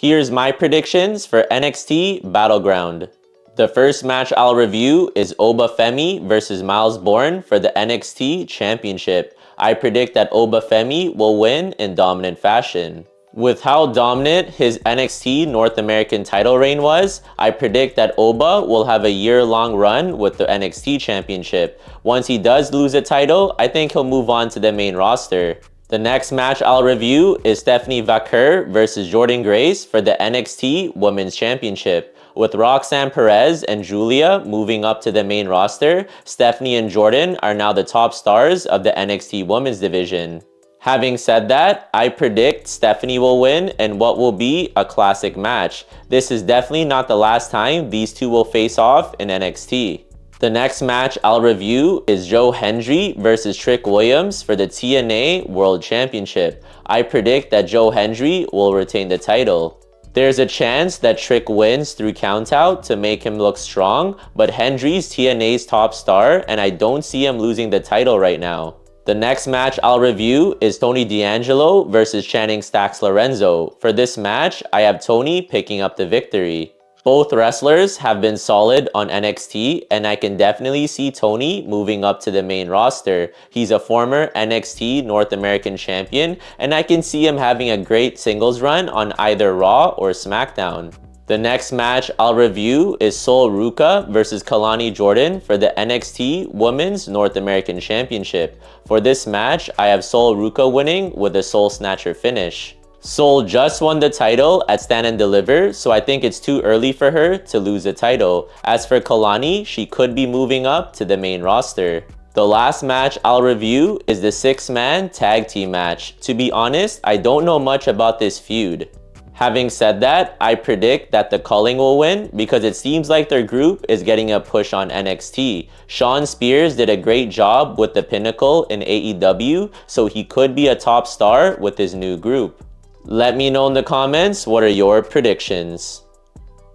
Here's my predictions for NXT Battleground. The first match I'll review is Obafemi versus Miles Bourne for the NXT Championship. I predict that Obafemi will win in dominant fashion. With how dominant his NXT North American title reign was, I predict that Oba will have a year-long run with the NXT Championship. Once he does lose a title, I think he'll move on to the main roster. The next match I'll review is Stephanie Vaquer versus Jordynne Grace for the NXT Women's Championship. With Roxanne Perez and Julia moving up to the main roster, Stephanie and Jordynne are now the top stars of the NXT Women's division. Having said that, I predict Stephanie will win in what will be a classic match. This is definitely not the last time these two will face off in NXT. The next match I'll review is Joe Hendry versus Trick Williams for the TNA World Championship. I predict that Joe Hendry will retain the title. There's a chance that Trick wins through countout to make him look strong, but Hendry's TNA's top star and I don't see him losing the title right now. The next match I'll review is Tony D'Angelo versus Channing Stacks Lorenzo. For this match, I have Tony picking up the victory. Both wrestlers have been solid on NXT, and I can definitely see Tony moving up to the main roster. He's a former NXT North American champion, and I can see him having a great singles run on either Raw or SmackDown. The next match I'll review is Sol Ruca versus Kalani Jordan for the NXT Women's North American Championship. For this match, I have Sol Ruca winning with a Soul Snatcher finish. Sol just won the title at Stand and Deliver, so I think it's too early for her to lose the title. As for Kalani, she could be moving up to the main roster. The last match I'll review is the 6-man tag team match. To be honest, I don't know much about this feud. Having said that, I predict that the Culling will win because it seems like their group is getting a push on NXT. Shawn Spears did a great job with the Pinnacle in AEW, so he could be a top star with his new group. Let me know in the comments what are your predictions.